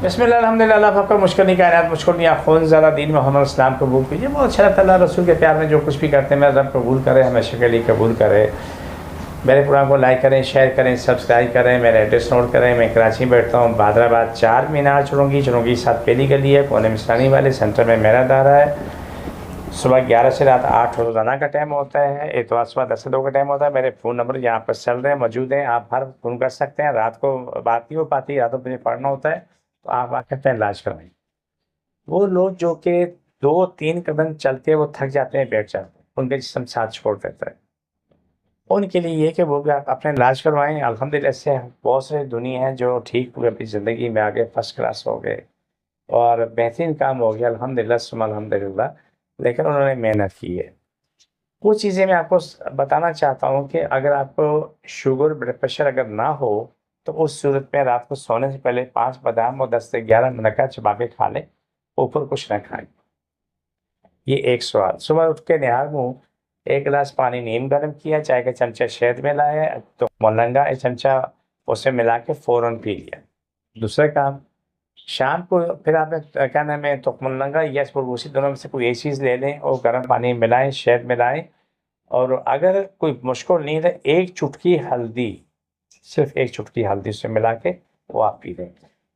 بسم اللہ الحمدللہ اللہ فقر مشکل کائنات مشکل نہیں خون زیادہ دین محمد اسلام قبول کیجیے. بہت اچھا لگتا ہے اللہ رسول کے پیار میں جو کچھ بھی کرتے ہیں میرا رب قبول کرے, ہمیشہ کے لیے قبول کرے. میرے پروگرام کو لائک کریں, شیئر کریں, سبسکرائب کریں. میرا ایڈریس نوٹ کریں. میں کراچی میں بیٹھتا ہوں, بہادرآباد 4 مینار چڑونگی 7 پہلی گلی ہے, کونے مسلانی والے سینٹر میں میرا دارہ ہے. صبح 11 سے رات 8 روزانہ کا ٹائم ہوتا ہے. اتوار صبح 10 سے 2 کا ٹائم ہوتا ہے. میرے فون نمبر یہاں پر چل رہے ہیں, موجود ہیں. آپ ہر فون کر سکتے ہیں. رات کو بات نہیں ہو پاتی, راتوں مجھے پڑھنا ہوتا ہے, تو آپ آ کے اپنا علاج کروائیں. وہ لوگ جو کہ 2-3 قدم چلتے وہ تھک جاتے ہیں, بیٹھ جاتے ہیں, ان کا جسم ساتھ چھوڑ دیتا ہے. ان کے لیے یہ کہ وہ بھی اپنے علاج کروائیں. الحمدللہ اس سے بہت سے دنیا ہیں جو ٹھیک ہوئے, اپنی زندگی میں آگے فرسٹ کلاس ہو گئے اور بہترین کام ہو گیا الحمدللہ ثم الحمدللہ. لیکن انہوں نے محنت کی ہے. کچھ چیزیں میں آپ کو بتانا چاہتا ہوں کہ اگر آپ کو شوگر بلڈ پریشر اگر نہ ہو تو اس صورت میں رات کو سونے سے پہلے 5 بادام اور 10 سے 11 منقع چبا کے کھا لیں, اوپر کچھ نہ کھائیں. یہ ایک سوال. صبح اٹھ کے نہار منہ 1 گلاس پانی نیم گرم کیا, چائے کا چمچہ شہد میں لایا, تو ملنگا 1 چمچہ اسے ملا کے فوراً پی لیا. دوسرا کام, شام کو پھر آپ نے کیا نام ہے تخم ملنگا یا اسی دونوں میں سے کوئی ایک چیز لے لیں اور گرم پانی ملائیں, شہد ملائیں, اور اگر کوئی مشکل نہیں ہے 1 چٹکی ہلدی, صرف 1 چٹکی ہلدی سے ملا کے وہ آپ پی لیں.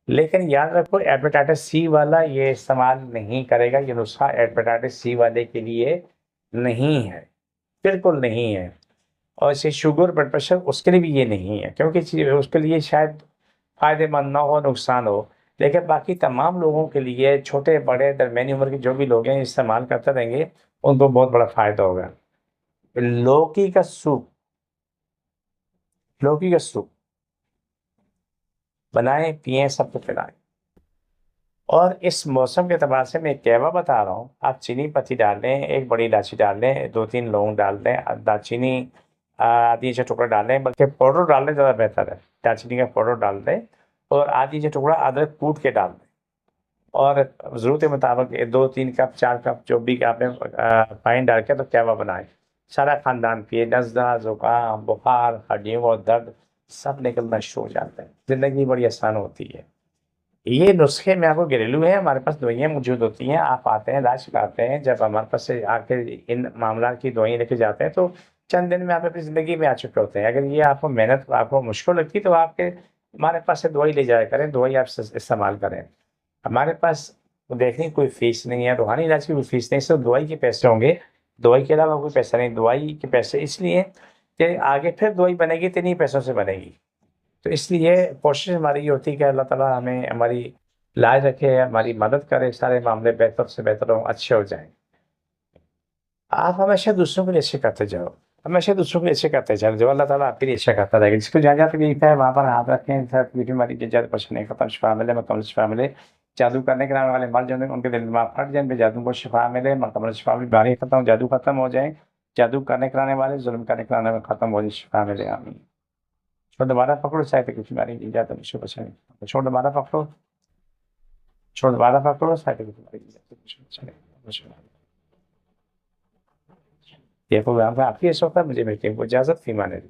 لیکن یاد رکھو ہیپیٹائٹس سی والا یہ استعمال نہیں کرے گا. یہ نسخہ ہیپیٹائٹس سی والے کے لیے نہیں ہے, بالکل نہیں ہے. اور اسے شوگر بلڈ پریشر اس کے لیے بھی یہ نہیں ہے, کیونکہ اس کے لیے شاید فائدہ مند نہ ہو, نقصان ہو. لیکن باقی تمام لوگوں کے لیے, چھوٹے بڑے درمیانی عمر کے جو بھی لوگ ہیں استعمال کرتے رہیں گے, ان کو بہت بڑا فائدہ ہوگا. لوکی کا سوپ, لوکی کا سوپ بنائیں, پئیں, سب کو پلائیں. اور اس موسم کے اعتبار سے میں ایک قہوہ بتا رہا ہوں. آپ چینی پتی ڈال دیں, 1 بڑی الائچی ڈال دیں, 2-3 لونگ ڈال دیں, دال چینی آدھی انچ ٹکڑا ڈال دیں, بلکہ پاؤڈر ڈال دیں زیادہ بہتر ہے. دال چینی کا پاؤڈر ڈال دیں اور آدھی انچ ٹکڑا ادرک کوٹ کے ڈال دیں, اور ضرورت مطابق 2-3 کپ 4 کپ جو بھی آپ نے پانی ڈال کے تو قہوہ بنائیں. سارا خاندان پیے. نزلہ, زکام, بخار, ہڈیوں اور درد سب نکلنا شروع ہو جاتا ہے. زندگی بڑی آسان ہوتی ہے. یہ نسخے میں آپ کو گھریلو ہے, ہمارے پاس دوائیاں موجود ہوتی ہیں. آپ آتے ہیں, علاج کراتے ہیں, جب ہمارے پاس سے آ کے ان معاملات کی دوائیں لے کے جاتے ہیں تو چند دن میں آپ اپنی زندگی میں آ چکے ہوتے ہیں. اگر یہ آپ کو محنت آپ کو مشکل لگتی تو آپ کے ہمارے پاس سے دوائی لے جایا کریں, دوائی آپ استعمال کریں. ہمارے پاس دیکھنے کی کوئی فیس نہیں ہے, روحانی علاج کی کوئی فیس نہیں, صرف دوائی کے پیسے ہوں گے. دوائی کے علاوہ کوئی پیسہ نہیں. دوائی کے پیسے اس لیے کہ آگے پھر دوائی بنے گی تو انہیں پیسوں سے بنے گی. تو اس لیے کوشش ہماری یہ ہوتی ہے کہ اللہ تعالیٰ ہمیں ہماری لاج رکھے, ہماری مدد کرے, سارے معاملے بہتر سے بہتر ہوں, اچھے ہو جائیں. آپ ہمیشہ دوسروں کے لیے اچھے کرتے جاؤ, ہمیشہ دوسروں کے لیے اچھے کرتے جاؤ, جو اللہ تعالیٰ آپ کے لیے اچھا کرتا رہے گا. جس کو جہاں جہاں تکلیف ہے وہاں پر ہاتھ رکھیں, سب بیماری کی جد پریشانی ختم, شفا ملے, مکمل شفا ملے. جادو کرنے کے نام والے مر جائیں, ان کے دل دماغ پھٹ جائیں, جادو کو شفا ملے, مکمل شفا ملے, بیماری ختم, جادو ختم ہو جائیں. جادو کرنے کرانے والے, ظلم کرنے کرانے میں ختم ہو جائے, شفا ملے. آمین. چھوڑ دوبارہ پکڑو, شاید کچھ بیماری کی جاتا ہے. چھوڑ دوبارہ پکڑو, چھوڑ دوبارہ پکڑو, شاید کچھ بیماری کی جاتا ہے. یہ پروگرام کا آپ کی اس وقت مجھے ملتی ہے اجازت, فی امان اللہ.